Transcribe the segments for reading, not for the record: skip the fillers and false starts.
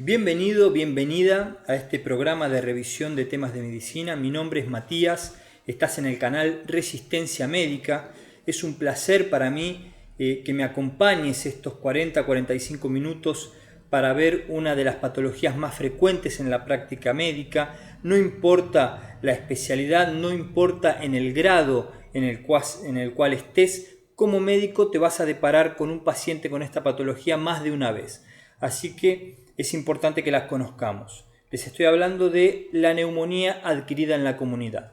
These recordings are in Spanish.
Bienvenido, bienvenida a este programa de revisión de temas de medicina. Mi nombre es Matías, estás en el canal Resistencia Médica. Es un placer para mí que me acompañes estos 40-45 minutos para ver una de las patologías más frecuentes en la práctica médica. No importa la especialidad, no importa en el grado en el cual estés, como médico te vas a deparar con un paciente con esta patología más de una vez. Así que es importante que las conozcamos. Les estoy hablando de la neumonía adquirida en la comunidad.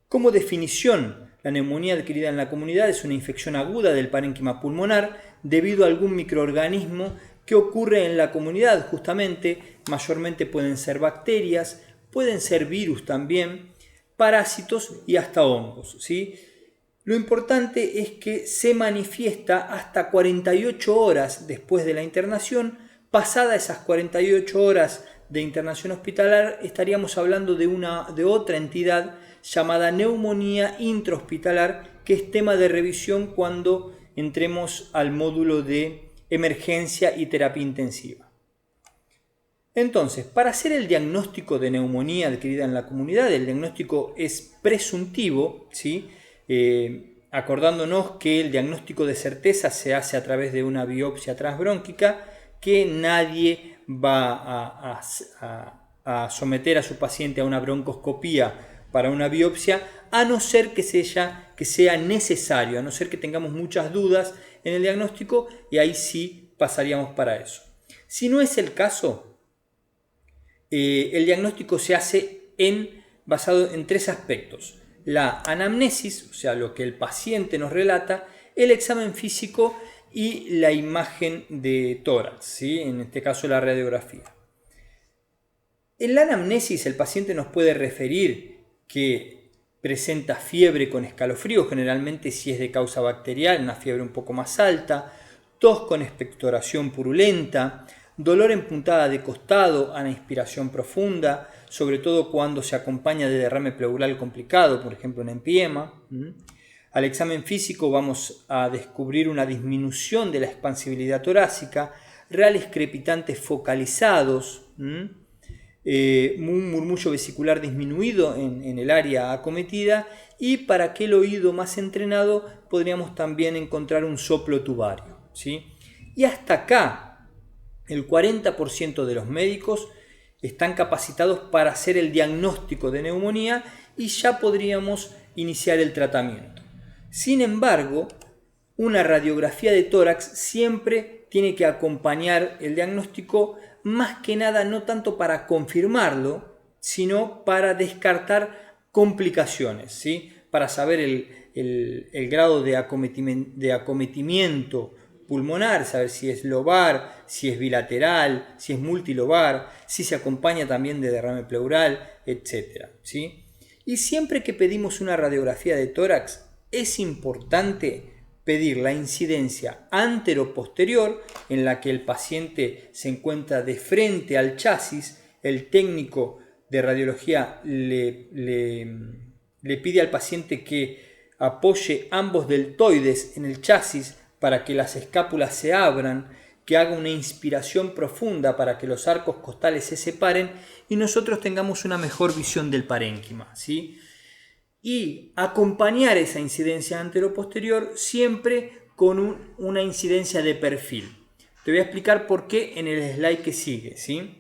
Como definición, la neumonía adquirida en la comunidad es una infección aguda del parénquima pulmonar debido a algún microorganismo que ocurre en la comunidad. Justamente, mayormente pueden ser bacterias, pueden ser virus también, parásitos y hasta hongos, ¿sí? Lo importante es que se manifiesta hasta 48 horas después de la internación. Pasada esas 48 horas de internación hospitalar, estaríamos hablando de otra entidad llamada neumonía intrahospitalar, que es tema de revisión cuando entremos al módulo de emergencia y terapia intensiva. Entonces, para hacer el diagnóstico de neumonía adquirida en la comunidad, el diagnóstico es presuntivo, ¿sí? Acordándonos que el diagnóstico de certeza se hace a través de una biopsia transbrónquica, que nadie va a someter a su paciente a una broncoscopía para una biopsia, a no ser que sea necesario, a no ser que tengamos muchas dudas en el diagnóstico, y ahí sí pasaríamos para eso. Si no es el caso, el diagnóstico se hace basado en tres aspectos: la anamnesis, o sea, lo que el paciente nos relata, el examen físico y la imagen de tórax, ¿sí? En este caso la radiografía. En la anamnesis el paciente nos puede referir que presenta fiebre con escalofrío, generalmente si es de causa bacterial, una fiebre un poco más alta, tos con expectoración purulenta, dolor en puntada de costado a la inspiración profunda, sobre todo cuando se acompaña de derrame pleural complicado, por ejemplo en empiema. Al examen físico vamos a descubrir una disminución de la expansibilidad torácica, reales crepitantes focalizados, un murmullo vesicular disminuido en el área acometida, y para aquel oído más entrenado podríamos también encontrar un soplo tubario, ¿sí? Y hasta acá el 40% de los médicos están capacitados para hacer el diagnóstico de neumonía y ya podríamos iniciar el tratamiento. Sin embargo, una radiografía de tórax siempre tiene que acompañar el diagnóstico, más que nada no tanto para confirmarlo, sino para descartar complicaciones, ¿sí? Para saber el grado de acometimiento pulmonar, saber si es lobar, si es bilateral, si es multilobar, si se acompaña también de derrame pleural, etc., ¿sí? Y siempre que pedimos una radiografía de tórax, es importante pedir la incidencia antero-posterior, en la que el paciente se encuentra de frente al chasis. El técnico de radiología le pide al paciente que apoye ambos deltoides en el chasis para que las escápulas se abran, que haga una inspiración profunda para que los arcos costales se separen y nosotros tengamos una mejor visión del parénquima, ¿sí? Y acompañar esa incidencia antero-posterior siempre con una incidencia de perfil. Te voy a explicar por qué en el slide que sigue, ¿sí?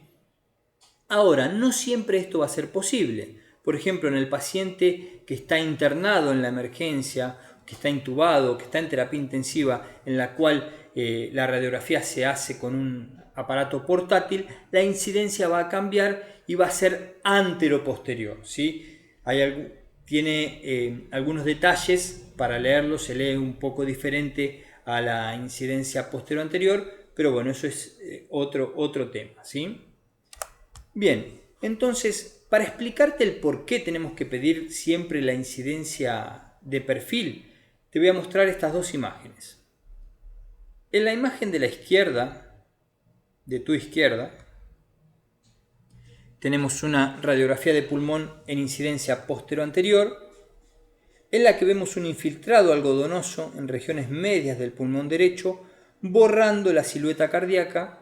Ahora, no siempre esto va a ser posible. Por ejemplo, en el paciente que está internado en la emergencia, que está intubado, que está en terapia intensiva, en la cual la radiografía se hace con un aparato portátil, la incidencia va a cambiar y va a ser antero-posterior, ¿sí? Tiene algunos detalles, para leerlo se lee un poco diferente a la incidencia posterior-anterior, pero bueno, eso es otro tema, ¿sí? Bien, entonces, para explicarte el por qué tenemos que pedir siempre la incidencia de perfil, te voy a mostrar estas dos imágenes. En la imagen de la izquierda, de tu izquierda, tenemos una radiografía de pulmón en incidencia posterior-anterior, en la que vemos un infiltrado algodonoso en regiones medias del pulmón derecho, borrando la silueta cardíaca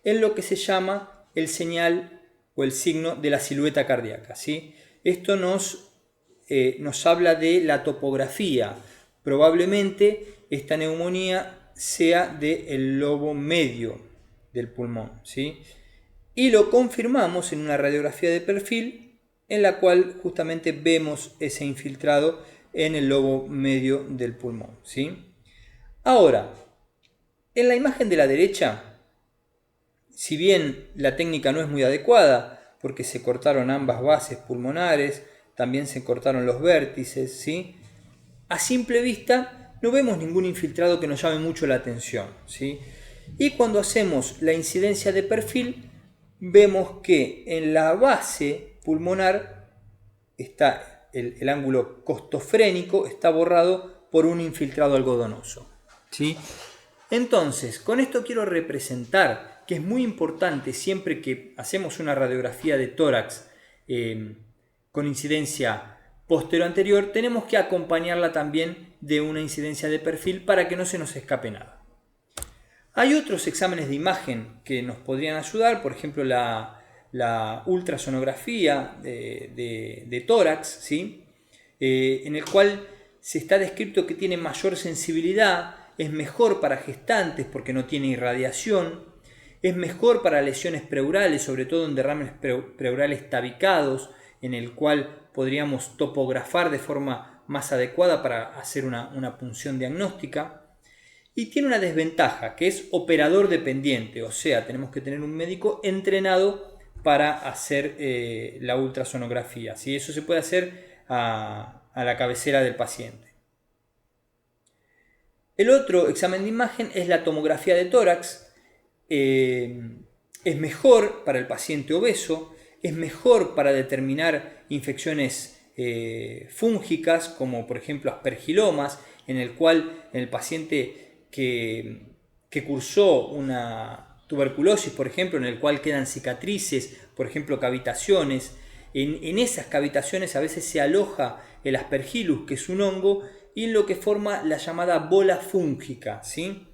en lo que se llama el señal o el signo de la silueta cardíaca, ¿sí? Esto nos habla de la topografía. Probablemente esta neumonía sea del lobo medio del pulmón, ¿sí? Y lo confirmamos en una radiografía de perfil en la cual justamente vemos ese infiltrado en el lobo medio del pulmón, ¿sí? Ahora, en la imagen de la derecha, si bien la técnica no es muy adecuada, porque se cortaron ambas bases pulmonares, también se cortaron los vértices, ¿sí? A simple vista no vemos ningún infiltrado que nos llame mucho la atención, ¿sí? Y cuando hacemos la incidencia de perfil, vemos que en la base pulmonar está el ángulo costofrénico, está borrado por un infiltrado algodonoso, ¿sí? Entonces, con esto quiero representar que es muy importante siempre que hacemos una radiografía de tórax con incidencia postero-anterior, tenemos que acompañarla también de una incidencia de perfil para que no se nos escape nada. Hay otros exámenes de imagen que nos podrían ayudar, por ejemplo la ultrasonografía de tórax, ¿sí? En el cual se está descrito que tiene mayor sensibilidad, es mejor para gestantes porque no tiene irradiación, es mejor para lesiones pleurales, sobre todo en derrames pleurales tabicados, en el cual podríamos topografar de forma más adecuada para hacer una punción diagnóstica. Y tiene una desventaja, que es operador dependiente, o sea, tenemos que tener un médico entrenado para hacer la ultrasonografía, ¿sí? Eso se puede hacer a la cabecera del paciente. El otro examen de imagen es la tomografía de tórax. Es mejor para el paciente obeso, es mejor para determinar infecciones fúngicas, como por ejemplo aspergilomas, en el cual el paciente que cursó una tuberculosis, por ejemplo, en el cual quedan cicatrices, por ejemplo cavitaciones, en esas cavitaciones a veces se aloja el aspergillus, que es un hongo, y lo que forma la llamada bola fúngica, ¿sí?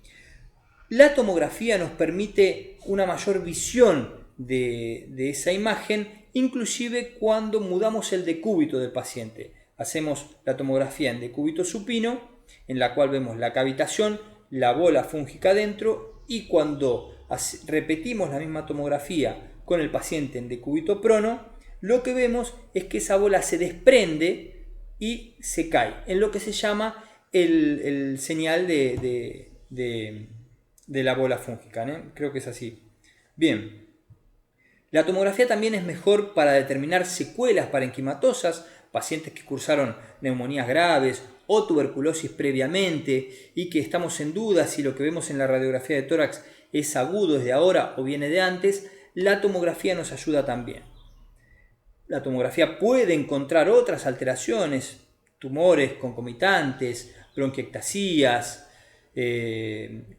La tomografía nos permite una mayor visión de esa imagen, inclusive cuando mudamos el decúbito del paciente. Hacemos la tomografía en decúbito supino, en la cual vemos la cavitación, la bola fúngica dentro, y cuando repetimos la misma tomografía con el paciente en decúbito prono, lo que vemos es que esa bola se desprende y se cae, en lo que se llama el señal de la bola fúngica, ¿no? Creo que es así. Bien, la tomografía también es mejor para determinar secuelas parenquimatosas, pacientes que cursaron neumonías graves o tuberculosis previamente y que estamos en duda si lo que vemos en la radiografía de tórax es agudo desde ahora o viene de antes. La tomografía nos ayuda también. La tomografía puede encontrar otras alteraciones, tumores concomitantes, bronquiectasías,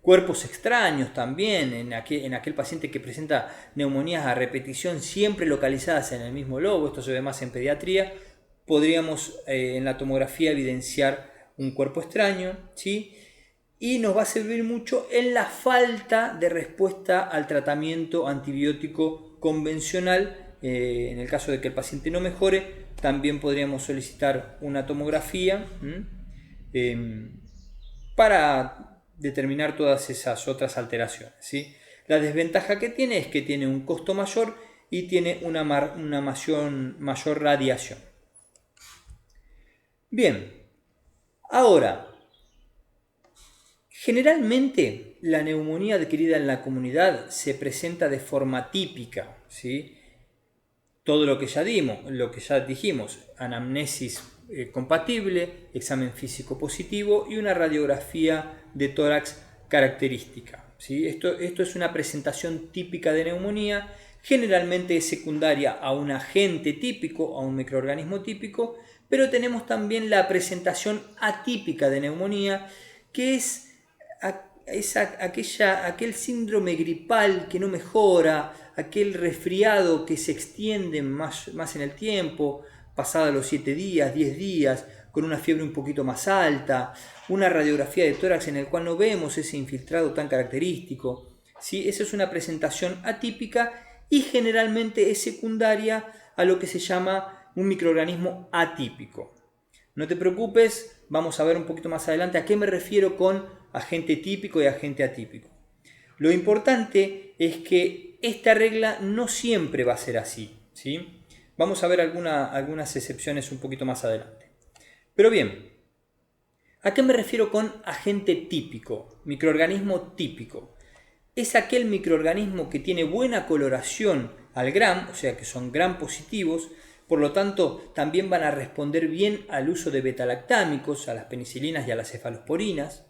cuerpos extraños también, en aquel paciente que presenta neumonías a repetición siempre localizadas en el mismo lobo. Esto se ve más en pediatría. Podríamos en la tomografía evidenciar un cuerpo extraño, ¿sí? Y nos va a servir mucho en la falta de respuesta al tratamiento antibiótico convencional. En el caso de que el paciente no mejore, también podríamos solicitar una tomografía para determinar todas esas otras alteraciones, ¿sí? La desventaja que tiene es que tiene un costo mayor y tiene una mayor radiación. Bien, ahora, generalmente la neumonía adquirida en la comunidad se presenta de forma típica, ¿sí? Todo lo que ya dijimos, anamnesis compatible, examen físico positivo y una radiografía de tórax característica, ¿sí? Esto es una presentación típica de neumonía, generalmente es secundaria a un agente típico, a un microorganismo típico, pero tenemos también la presentación atípica de neumonía, que es aquel síndrome gripal que no mejora, aquel resfriado que se extiende más en el tiempo, pasada los 7 días, 10 días, con una fiebre un poquito más alta, una radiografía de tórax en el cual no vemos ese infiltrado tan característico, ¿sí? Esa es una presentación atípica y generalmente es secundaria a lo que se llama un microorganismo atípico. No te preocupes, vamos a ver un poquito más adelante a qué me refiero con agente típico y agente atípico. Lo importante es que esta regla no siempre va a ser así, ¿sí? Vamos a ver algunas excepciones un poquito más adelante. Pero bien, ¿a qué me refiero con agente típico, microorganismo típico? Es aquel microorganismo que tiene buena coloración al gram, o sea que son gram positivos, por lo tanto también van a responder bien al uso de betalactámicos, a las penicilinas y a las cefalosporinas.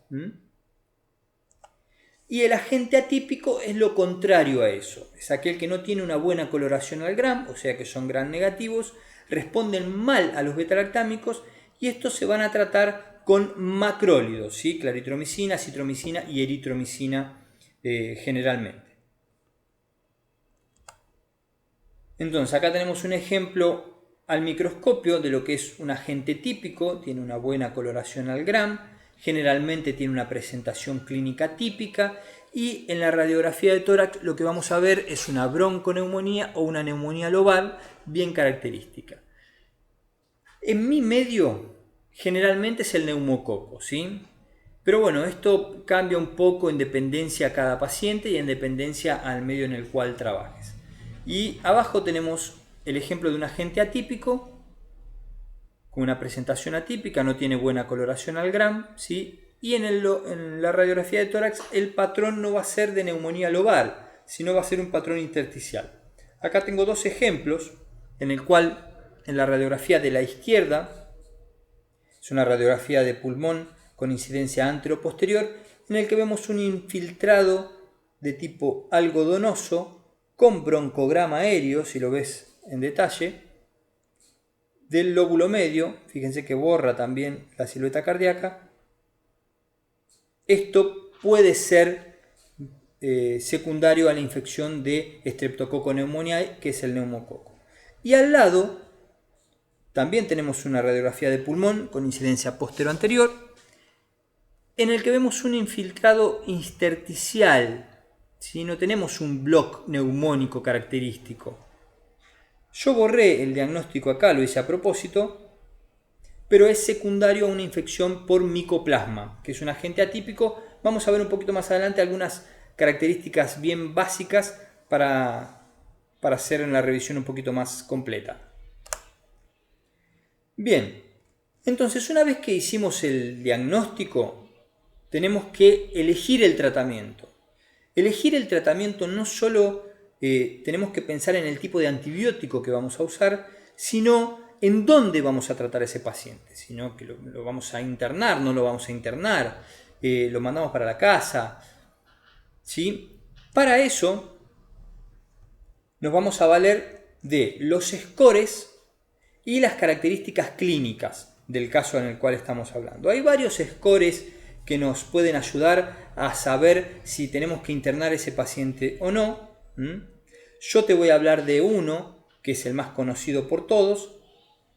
Y el agente atípico es lo contrario a eso, es aquel que no tiene una buena coloración al gram, o sea que son gram negativos, responden mal a los betalactámicos y estos se van a tratar con macrólidos, ¿sí? Claritromicina, citromicina y eritromicina generalmente. Entonces acá tenemos un ejemplo al microscopio de lo que es un agente típico, tiene una buena coloración al gram, generalmente tiene una presentación clínica típica y en la radiografía de tórax lo que vamos a ver es una bronconeumonía o una neumonía lobar bien característica. En mi medio generalmente es el neumococo, ¿sí? Pero bueno, esto cambia un poco en dependencia a cada paciente y en dependencia al medio en el cual trabajes. Y abajo tenemos el ejemplo de un agente atípico, con una presentación atípica, no tiene buena coloración al gram, ¿sí? Y en la radiografía de tórax el patrón no va a ser de neumonía lobar, sino va a ser un patrón intersticial. Acá tengo dos ejemplos, en el cual en la radiografía de la izquierda, es una radiografía de pulmón con incidencia anteroposterior, en el que vemos un infiltrado de tipo algodonoso con broncograma aéreo, si lo ves en detalle, del lóbulo medio, fíjense que borra también la silueta cardíaca. Esto puede ser secundario a la infección de Streptococcus pneumoniae, que es el neumococo. Y al lado también tenemos una radiografía de pulmón con incidencia posterior, en el que vemos un infiltrado intersticial, ¿sí? No tenemos un bloc neumónico característico. Yo borré el diagnóstico acá, lo hice a propósito, pero es secundario a una infección por micoplasma, que es un agente atípico. Vamos a ver un poquito más adelante algunas características bien básicas para hacer en la revisión un poquito más completa. Bien, entonces una vez que hicimos el diagnóstico, tenemos que elegir el tratamiento. Elegir el tratamiento no solo tenemos que pensar en el tipo de antibiótico que vamos a usar, sino en dónde vamos a tratar a ese paciente, sino que lo vamos a internar, no lo vamos a internar, lo mandamos para la casa, ¿sí? Para eso nos vamos a valer de los scores y las características clínicas del caso en el cual estamos hablando. Hay varios scores que nos pueden ayudar a saber si tenemos que internar a ese paciente o no. Yo te voy a hablar de uno, que es el más conocido por todos.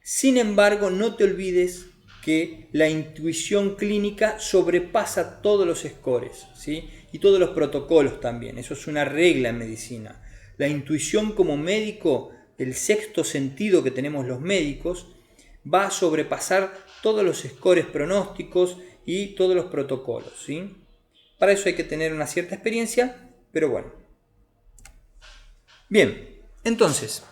Sin embargo, no te olvides que la intuición clínica sobrepasa todos los scores, ¿sí? Y todos los protocolos también. Eso es una regla en medicina. La intuición como médico, el sexto sentido que tenemos los médicos, va a sobrepasar todos los scores pronósticos y todos los protocolos, ¿sí? Para eso hay que tener una cierta experiencia, pero bueno. Bien, entonces,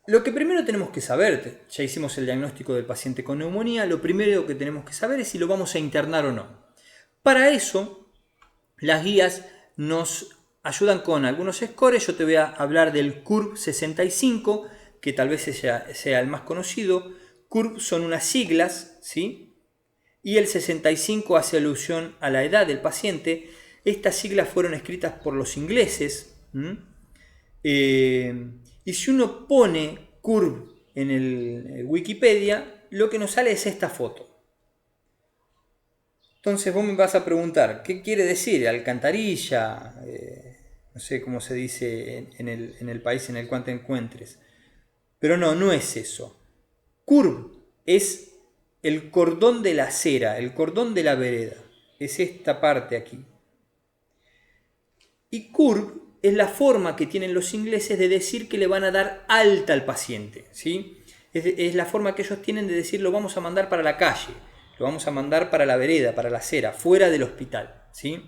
lo que primero tenemos que saber, ya hicimos el diagnóstico del paciente con neumonía, lo primero que tenemos que saber es si lo vamos a internar o no. Para eso, las guías nos ayudan con algunos scores. Yo te voy a hablar del CURB 65, que tal vez sea el más conocido. CURB son unas siglas, ¿sí? Y el 65 hace alusión a la edad del paciente. Estas siglas fueron escritas por los ingleses. Y si uno pone CURB en el Wikipedia, lo que nos sale es esta foto. Entonces vos me vas a preguntar, ¿qué quiere decir? Alcantarilla, no sé cómo se dice en el país en el cual te encuentres. Pero no es eso. CURB es el cordón de la acera, el cordón de la vereda. Es esta parte aquí. Y CURB es la forma que tienen los ingleses de decir que le van a dar alta al paciente, ¿sí? Es la forma que ellos tienen de decir lo vamos a mandar para la calle, lo vamos a mandar para la vereda, para la acera, fuera del hospital, ¿sí?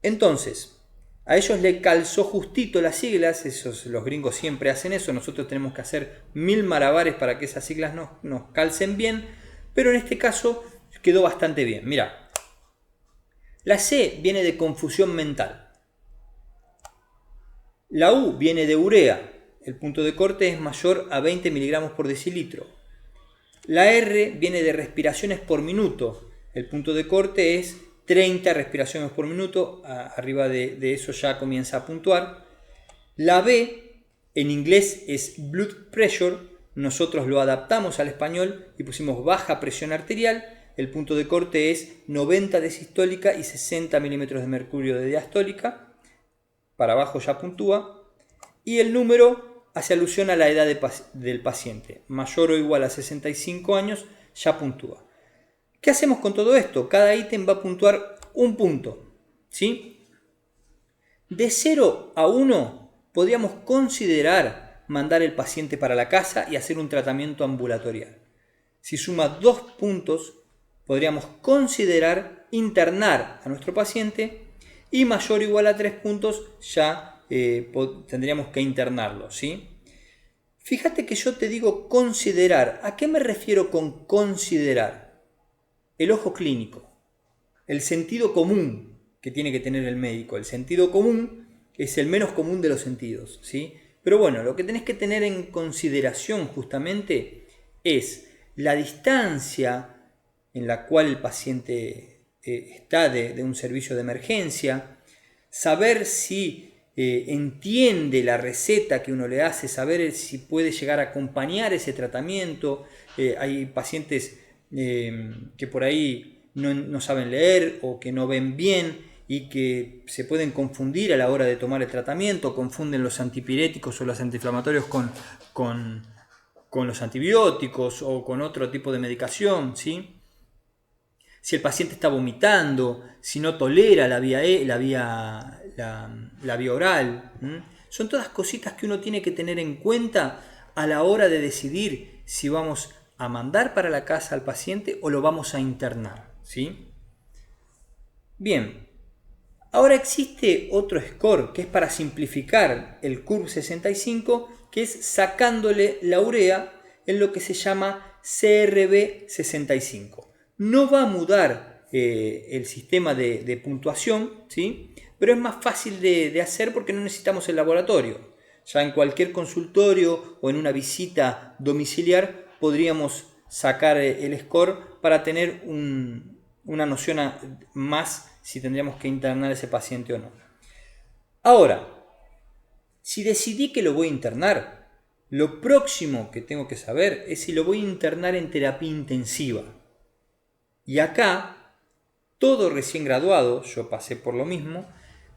Entonces, a ellos le calzó justito las siglas, los gringos siempre hacen eso, nosotros tenemos que hacer 1000 malabares para que esas siglas nos calcen bien, pero en este caso quedó bastante bien. Mira, la C viene de confusión mental. La U viene de urea, el punto de corte es mayor a 20 miligramos por decilitro. La R viene de respiraciones por minuto, el punto de corte es 30 respiraciones por minuto, arriba de eso ya comienza a puntuar. La B en inglés es blood pressure, nosotros lo adaptamos al español y pusimos baja presión arterial, el punto de corte es 90 de sistólica y 60 milímetros de mercurio de diastólica. Para abajo ya puntúa, y el número hace alusión a la edad del paciente, mayor o igual a 65 años, ya puntúa. ¿Qué hacemos con todo esto? Cada ítem va a puntuar un punto, ¿sí? De 0 a 1 podríamos considerar mandar el paciente para la casa y hacer un tratamiento ambulatorial. Si suma 2 puntos, podríamos considerar internar a nuestro paciente, y mayor o igual a 3 puntos ya tendríamos que internarlo, ¿sí? Fíjate que yo te digo considerar. ¿A qué me refiero con considerar? El ojo clínico, el sentido común que tiene que tener el médico. El sentido común es el menos común de los sentidos, ¿sí? Pero bueno, lo que tenés que tener en consideración justamente es la distancia en la cual el paciente está de un servicio de emergencia, saber si entiende la receta que uno le hace, saber si puede llegar a acompañar ese tratamiento. Hay pacientes que por ahí no saben leer o que no ven bien y que se pueden confundir a la hora de tomar el tratamiento, confunden los antipiréticos o los antiinflamatorios con los antibióticos o con otro tipo de medicación, ¿sí? Si el paciente está vomitando, si no tolera la vía oral. Son todas cositas que uno tiene que tener en cuenta a la hora de decidir si vamos a mandar para la casa al paciente o lo vamos a internar, ¿sí? Bien, ahora existe otro score que es para simplificar el CURB 65, que es sacándole la urea en lo que se llama CRB 65. No va a mudar el sistema de puntuación, ¿sí? Pero es más fácil de hacer porque no necesitamos el laboratorio. Ya en cualquier consultorio o en una visita domiciliar podríamos sacar el score para tener una noción más si tendríamos que internar a ese paciente o no. Ahora, si decidí que lo voy a internar, lo próximo que tengo que saber es si lo voy a internar en terapia intensiva. Y acá, todo recién graduado, yo pasé por lo mismo,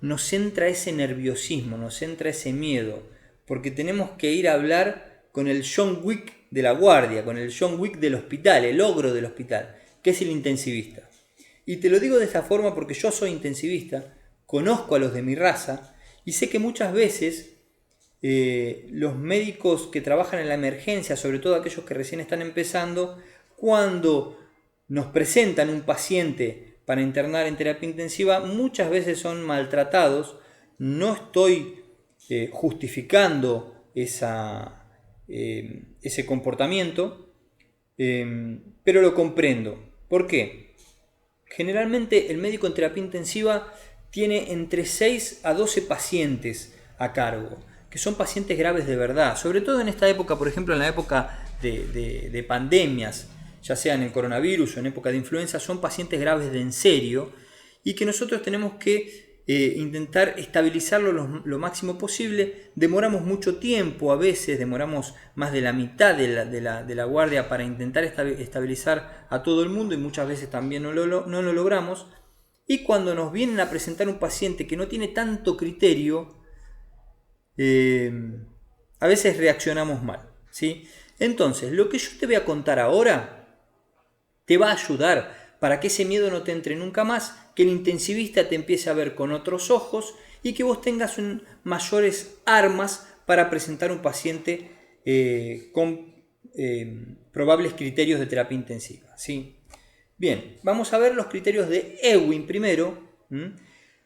nos entra ese nerviosismo, nos entra ese miedo, porque tenemos que ir a hablar con el John Wick de la guardia, con el John Wick del hospital, el ogro del hospital, que es el intensivista. Y te lo digo de esta forma porque yo soy intensivista, conozco a los de mi raza y sé que muchas veces los médicos que trabajan en la emergencia, sobre todo aquellos que recién están empezando, cuando nos presentan un paciente para internar en terapia intensiva, muchas veces son maltratados. No estoy justificando ese comportamiento, pero lo comprendo. ¿Por qué? Generalmente el médico en terapia intensiva tiene entre 6 a 12 pacientes a cargo, que son pacientes graves de verdad, sobre todo en esta época, por ejemplo en la época de pandemias, ya sea en el coronavirus o en época de influenza, son pacientes graves de en serio y que nosotros tenemos que intentar estabilizarlo lo máximo posible. Demoramos mucho tiempo, a veces demoramos más de la mitad de la guardia para intentar estabilizar a todo el mundo y muchas veces también no lo logramos. Y cuando nos vienen a presentar un paciente que no tiene tanto criterio, a veces reaccionamos mal, ¿sí? Entonces, lo que yo te voy a contar ahora te va a ayudar para que ese miedo no te entre nunca más, que el intensivista te empiece a ver con otros ojos y que vos tengas mayores armas para presentar un paciente con probables criterios de terapia intensiva, ¿sí? Bien, vamos a ver los criterios de Ewing primero.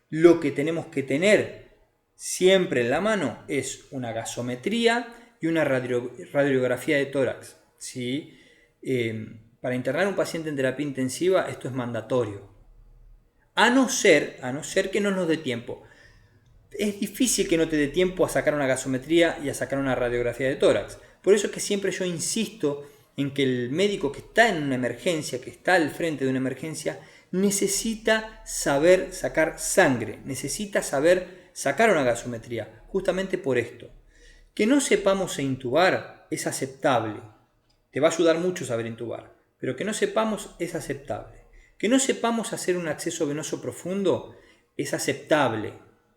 Lo que tenemos que tener siempre en la mano es una gasometría y una radiografía de tórax, ¿sí? Para internar a un paciente en terapia intensiva esto es mandatorio, a no ser que no nos dé tiempo. Es difícil que no te dé tiempo a sacar una gasometría y a sacar una radiografía de tórax. Por eso es que siempre yo insisto en que el médico que está en una emergencia, que está al frente de una emergencia, necesita saber sacar sangre, necesita saber sacar una gasometría, justamente por esto. Que no sepamos intubar es aceptable, te va a ayudar mucho saber intubar, pero que no sepamos es aceptable. Que no sepamos hacer un acceso venoso profundo es aceptable,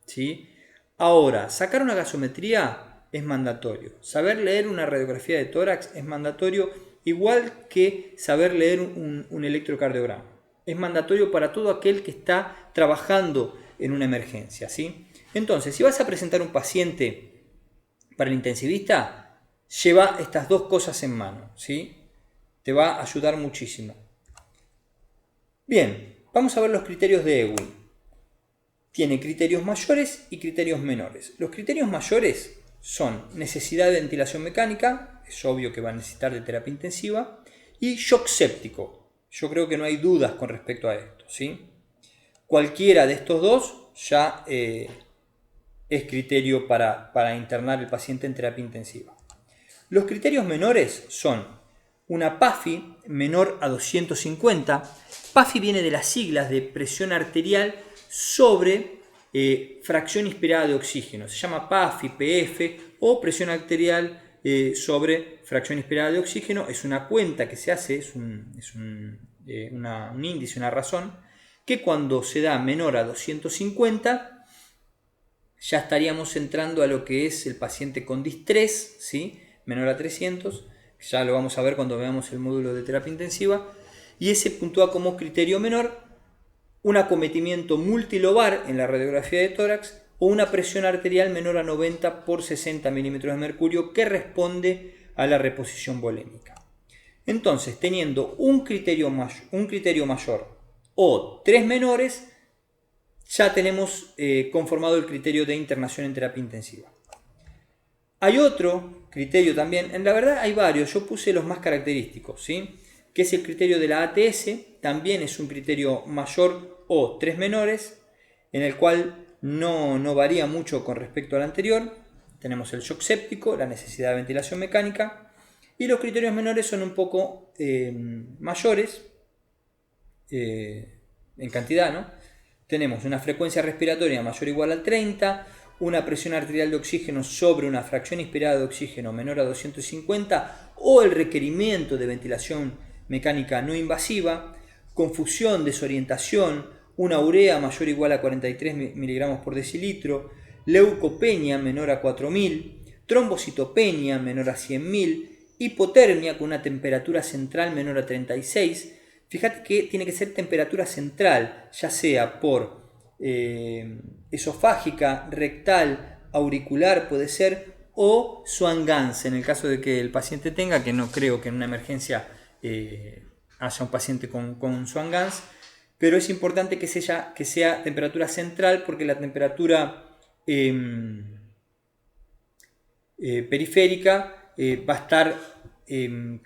¿sí? Ahora, sacar una gasometría es mandatorio. Saber leer una radiografía de tórax es mandatorio, igual que saber leer un electrocardiograma. Es mandatorio para todo aquel que está trabajando en una emergencia, ¿sí? Entonces, si vas a presentar un paciente para el intensivista, lleva estas dos cosas en mano, ¿sí? Te va a ayudar muchísimo. Bien, vamos a ver los criterios de Ewing. Tiene criterios mayores y criterios menores. Los criterios mayores son necesidad de ventilación mecánica, es obvio que va a necesitar de terapia intensiva, y shock séptico. Yo creo que no hay dudas con respecto a esto, ¿sí? Cualquiera de estos dos ya es criterio para internar el paciente en terapia intensiva. Los criterios menores son una PAFI menor a 250. PAFI viene de las siglas de presión arterial sobre fracción inspirada de oxígeno. Se llama PAFI, PF o presión arterial sobre fracción inspirada de oxígeno. Es una cuenta que se hace, es un índice, una razón, que cuando se da menor a 250 ya estaríamos entrando a lo que es el paciente con distrés, ¿sí? Menor a 300, ya lo vamos a ver cuando veamos el módulo de terapia intensiva, y ese puntúa como criterio menor un acometimiento multilobar en la radiografía de tórax o una presión arterial menor a 90 por 60 milímetros de mercurio que responde a la reposición volémica. Entonces, teniendo un criterio mayor o tres menores, ya tenemos conformado el criterio de internación en terapia intensiva. Hay otro criterio también, en la verdad hay varios, yo puse los más característicos, ¿sí? Que es el criterio de la ATS, también es un criterio mayor o tres menores, en el cual no varía mucho con respecto al anterior. Tenemos el shock séptico, la necesidad de ventilación mecánica, y los criterios menores son un poco mayores en cantidad, ¿no? Tenemos una frecuencia respiratoria mayor o igual al 30, una presión arterial de oxígeno sobre una fracción inspirada de oxígeno menor a 250 o el requerimiento de ventilación mecánica no invasiva, confusión, desorientación, una urea mayor o igual a 43 miligramos por decilitro, leucopenia menor a 4000, trombocitopenia menor a 100.000, hipotermia con una temperatura central menor a 36. Fíjate que tiene que ser temperatura central, ya sea por esofágica, rectal, auricular puede ser, o Swan-Ganz en el caso de que el paciente tenga, que no creo que en una emergencia haya un paciente con Swan-Ganz, pero es importante que sea temperatura central porque la temperatura periférica va a estar,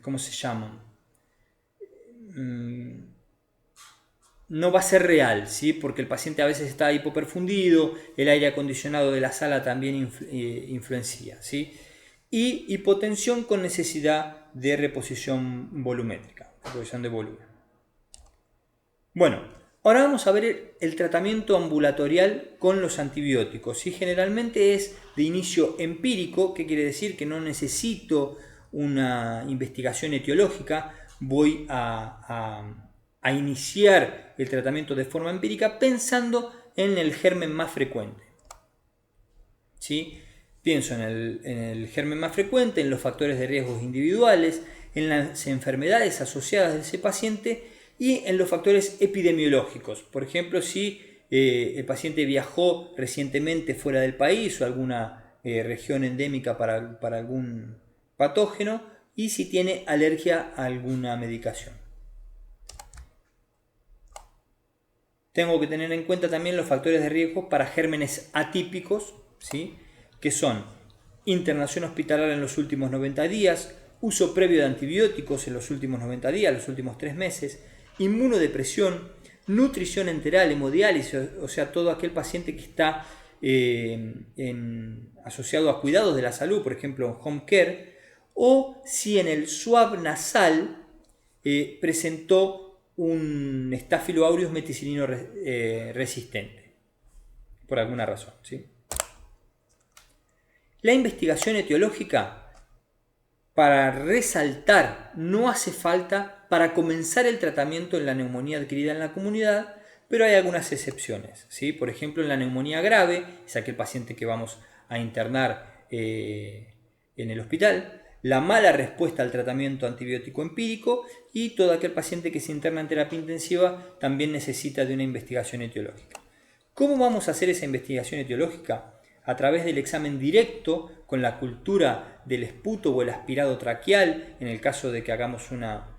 ¿cómo se llama? No va a ser real, ¿sí? Porque el paciente a veces está hipoperfundido, el aire acondicionado de la sala también influencia, ¿sí? Y hipotensión con necesidad de reposición volumétrica, reposición de volumen. Bueno, ahora vamos a ver el tratamiento ambulatorial con los antibióticos, ¿sí? Generalmente es de inicio empírico, que quiere decir que no necesito una investigación etiológica, voy a iniciar el tratamiento de forma empírica pensando en el germen más frecuente, ¿sí? Pienso en el germen más frecuente, en los factores de riesgos individuales, en las enfermedades asociadas de ese paciente y en los factores epidemiológicos. Por ejemplo, si el paciente viajó recientemente fuera del país o alguna región endémica para algún patógeno y si tiene alergia a alguna medicación. Tengo que tener en cuenta también los factores de riesgo para gérmenes atípicos, ¿sí? Que son internación hospitalaria en los últimos 90 días, uso previo de antibióticos en los últimos 90 días, los últimos 3 meses, inmunodepresión, nutrición enteral, hemodiálisis, o sea, todo aquel paciente que está asociado a cuidados de la salud, por ejemplo, en home care, o si en el swab nasal presentó un Staphylococcus aureus meticilino resistente, por alguna razón, ¿sí? La investigación etiológica, para resaltar, no hace falta para comenzar el tratamiento en la neumonía adquirida en la comunidad, pero hay algunas excepciones, ¿sí? Por ejemplo, en la neumonía grave, es aquel paciente que vamos a internar en el hospital, la mala respuesta al tratamiento antibiótico empírico y todo aquel paciente que se interna en terapia intensiva también necesita de una investigación etiológica. ¿Cómo vamos a hacer esa investigación etiológica? A través del examen directo con la cultura del esputo o el aspirado traqueal, en el caso de que hagamos una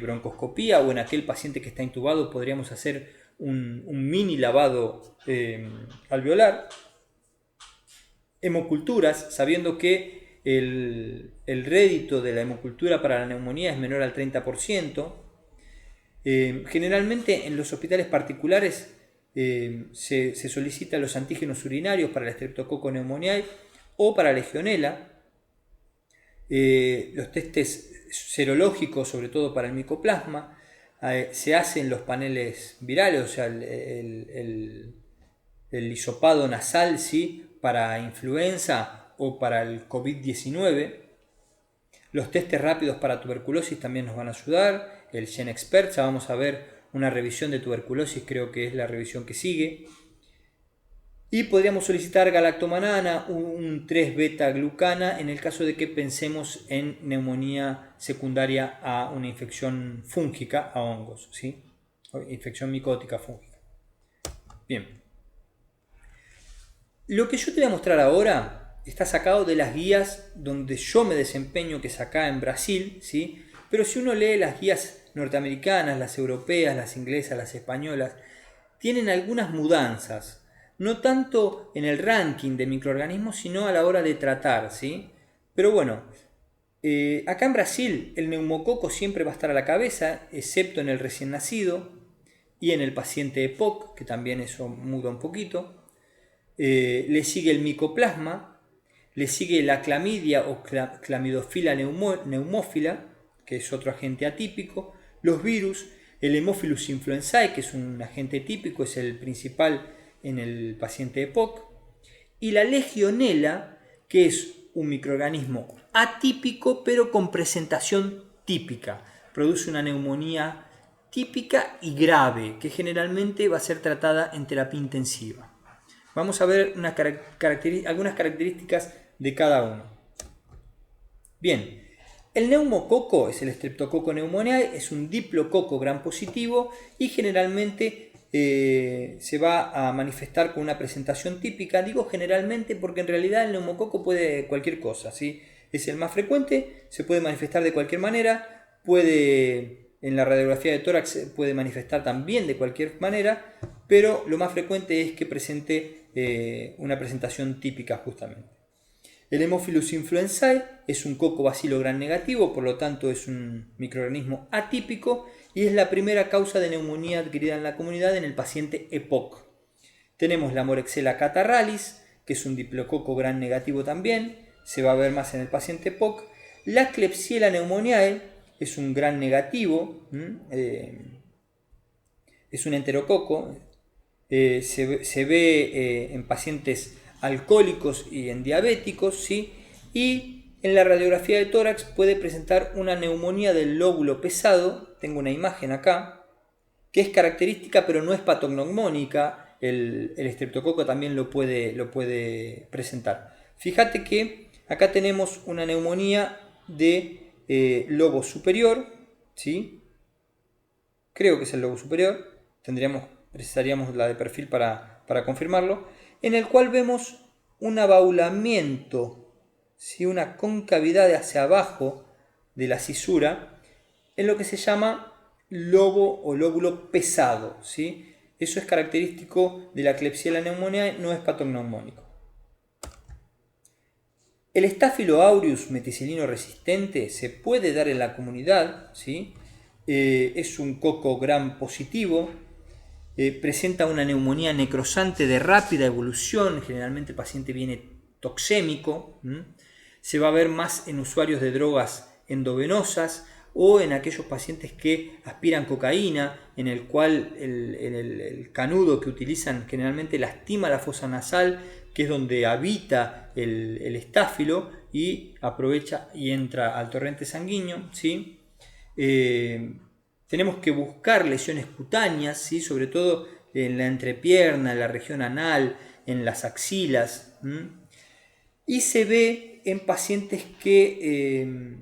broncoscopía, o en aquel paciente que está intubado podríamos hacer un mini lavado alveolar. Hemoculturas, sabiendo que el rédito de la hemocultura para la neumonía es menor al 30%. Generalmente en los hospitales particulares se solicitan los antígenos urinarios para el Streptococcus pneumoniae o para Legionella. Los testes serológicos, sobre todo para el micoplasma, se hacen los paneles virales, o sea, el hisopado nasal, ¿sí? Para influenza o para el COVID-19. Los testes rápidos para tuberculosis también nos van a ayudar. El GenExpert, ya vamos a ver una revisión de tuberculosis, creo que es la revisión que sigue. Y podríamos solicitar galactomanana, un 3-beta-glucana en el caso de que pensemos en neumonía secundaria a una infección fúngica, a hongos, ¿sí? O infección micótica fúngica. Bien. Lo que yo te voy a mostrar ahora está sacado de las guías donde yo me desempeño, que es acá en Brasil, ¿sí? Pero si uno lee las guías norteamericanas, las europeas, las inglesas, las españolas, tienen algunas mudanzas, no tanto en el ranking de microorganismos, sino a la hora de tratar, ¿sí? Pero bueno, acá en Brasil el neumococo siempre va a estar a la cabeza, excepto en el recién nacido y en el paciente EPOC, que también eso muda un poquito. Le sigue el micoplasma, le sigue la clamidia o clamidofila neumófila, que es otro agente atípico, los virus, el Haemophilus influenzae, que es un agente típico, es el principal en el paciente EPOC, y la Legionella, que es un microorganismo atípico pero con presentación típica, produce una neumonía típica y grave, que generalmente va a ser tratada en terapia intensiva. Vamos a ver algunas características de cada uno. Bien, el neumococo es el Streptococcus pneumoniae, es un diplococo gram positivo y generalmente se va a manifestar con una presentación típica. Digo generalmente porque en realidad el neumococo puede cualquier cosa, ¿sí? Es el más frecuente, se puede manifestar de cualquier manera, en la radiografía de tórax puede manifestar también de cualquier manera, pero lo más frecuente es que presente una presentación típica justamente. El Haemophilus influenzae es un coco bacilo gram negativo, por lo tanto es un microorganismo atípico y es la primera causa de neumonía adquirida en la comunidad en el paciente EPOC. Tenemos la Moraxella catarrhalis, que es un diplococo gram negativo también, se va a ver más en el paciente EPOC. La Klebsiella pneumoniae es un gram negativo, es un enterococo, se ve en pacientes alcohólicos y en diabéticos, ¿sí? Y en la radiografía de tórax puede presentar una neumonía del lóbulo pesado, tengo una imagen acá, que es característica pero no es patognomónica, el estreptococo también lo puede presentar. Fíjate que acá tenemos una neumonía de lobo superior, ¿sí? Creo que es el lobo superior, tendríamos precisaríamos la de perfil para confirmarlo, en el cual vemos un abaulamiento, ¿sí? Una concavidad hacia abajo de la cisura, en lo que se llama lobo o lóbulo pesado, ¿sí? Eso es característico de la Klebsiella pneumoniae, no es patognomónico. El Staphylo aureus meticilino resistente se puede dar en la comunidad, ¿sí? Es un coco gram positivo, presenta una neumonía necrosante de rápida evolución, generalmente el paciente viene toxémico, se va a ver más en usuarios de drogas endovenosas o en aquellos pacientes que aspiran cocaína, en el cual el canudo que utilizan generalmente lastima la fosa nasal, que es donde habita el estáfilo, y aprovecha y entra al torrente sanguíneo, ¿sí? Tenemos que buscar lesiones cutáneas, ¿sí? Sobre todo en la entrepierna, en la región anal, en las axilas, y se ve en pacientes que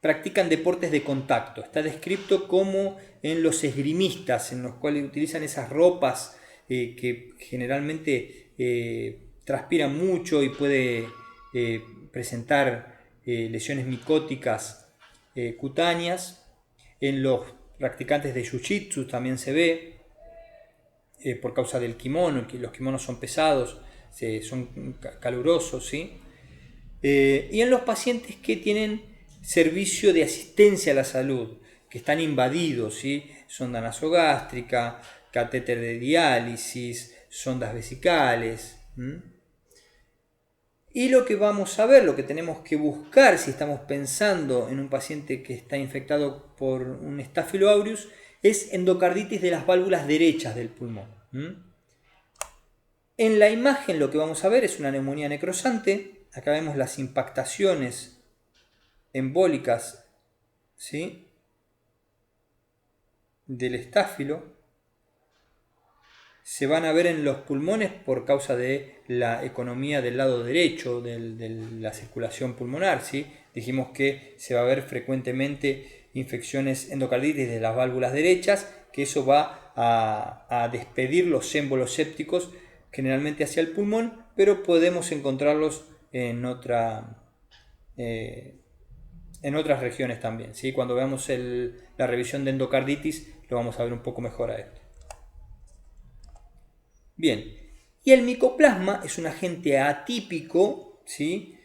practican deportes de contacto. Está descrito como en los esgrimistas, en los cuales utilizan esas ropas que generalmente transpiran mucho y puede presentar lesiones micóticas cutáneas. En los practicantes de jiu-jitsu también se ve por causa del kimono, que los kimonos son pesados, son calurosos, ¿sí? Y en los pacientes que tienen servicio de asistencia a la salud, que están invadidos, ¿sí? Sonda nasogástrica, catéter de diálisis, sondas vesicales. Y lo que vamos a ver, lo que tenemos que buscar si estamos pensando en un paciente que está infectado por un Staphylo aureus, es endocarditis de las válvulas derechas del pulmón. En la imagen lo que vamos a ver es una neumonía necrosante. Acá vemos las impactaciones embólicas, ¿sí?, del estáfilo. Se van a ver en los pulmones por causa de la economía del lado derecho de la circulación pulmonar, ¿sí? Dijimos que se va a ver frecuentemente infecciones endocarditis de las válvulas derechas, que eso va a despedir los émbolos sépticos generalmente hacia el pulmón, pero podemos encontrarlos en otras regiones también, ¿sí? Cuando veamos la revisión de endocarditis lo vamos a ver un poco mejor a esto. Bien, y el micoplasma es un agente atípico, ¿sí?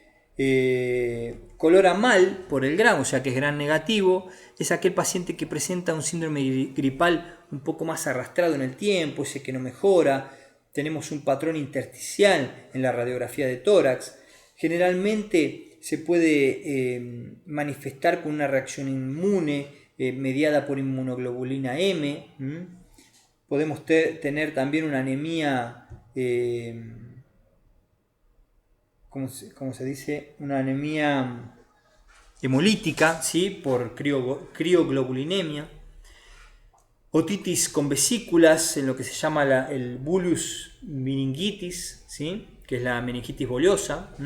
Colora mal por el gram, o sea que es gram negativo. Es aquel paciente que presenta un síndrome gripal un poco más arrastrado en el tiempo, ese que no mejora. Tenemos un patrón intersticial en la radiografía de tórax. Generalmente se puede manifestar con una reacción inmune mediada por inmunoglobulina M. Podemos tener también una anemia, ¿cómo se dice? Una anemia hemolítica, ¿sí?, por crioglobulinemia. Otitis con vesículas, en lo que se llama el bullous meningitis, ¿sí?, que es la meningitis boliosa.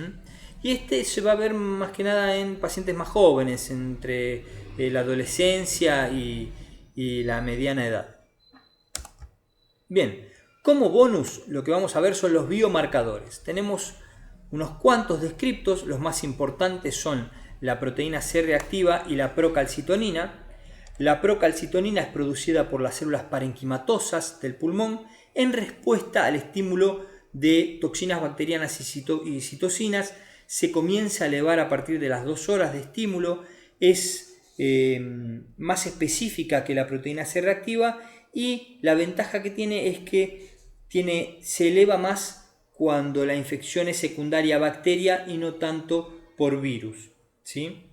Y este se va a ver más que nada en pacientes más jóvenes, entre la adolescencia y la mediana edad. Bien, como bonus lo que vamos a ver son los biomarcadores. Tenemos unos cuantos descriptos, los más importantes son la proteína C reactiva y la procalcitonina. La procalcitonina es producida por las células parenquimatosas del pulmón en respuesta al estímulo de toxinas bacterianas y citocinas. Se comienza a elevar a partir de las 2 horas de estímulo, es más específica que la proteína C reactiva, y la ventaja que tiene es que se eleva más cuando la infección es secundaria a bacteria y no tanto por virus, ¿sí?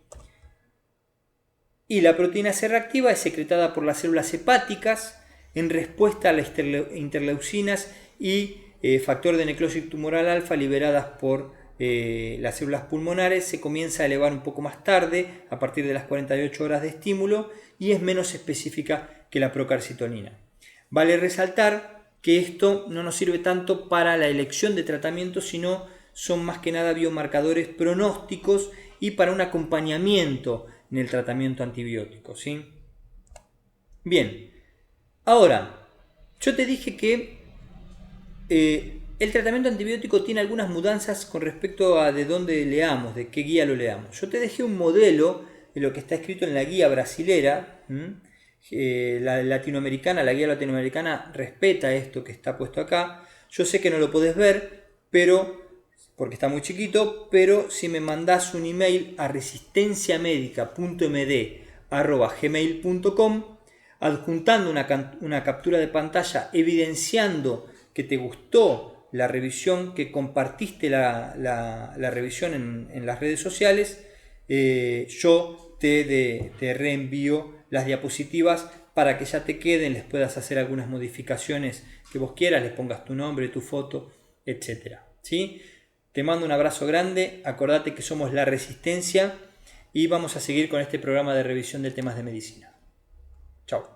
Y la proteína C reactiva es secretada por las células hepáticas en respuesta a las interleucinas y factor de necrosis tumoral alfa liberadas por las células pulmonares. Se comienza a elevar un poco más tarde, a partir de las 48 horas de estímulo, y es menos específica que la procalcitonina. Vale resaltar que esto no nos sirve tanto para la elección de tratamiento, sino son más que nada biomarcadores pronósticos y para un acompañamiento en el tratamiento antibiótico, ¿sí? Bien, Ahora, yo te dije que el tratamiento antibiótico tiene algunas mudanzas con respecto a de dónde leamos, de qué guía lo leamos. Yo te dejé un modelo de lo que está escrito en la guía brasilera. La latinoamericana, la guía latinoamericana respeta esto que está puesto acá. Yo sé que no lo podés ver, pero porque está muy chiquito, pero si me mandás un email a resistenciamedica.md@gmail.com adjuntando una captura de pantalla evidenciando que te gustó la revisión, que compartiste la revisión en las redes sociales, yo te reenvío las diapositivas para que ya te queden, les puedas hacer algunas modificaciones que vos quieras, les pongas tu nombre, tu foto, etc. ¿Sí? Te mando un abrazo grande, acordate que somos La Resistencia y vamos a seguir con este programa de revisión de temas de medicina. Chao.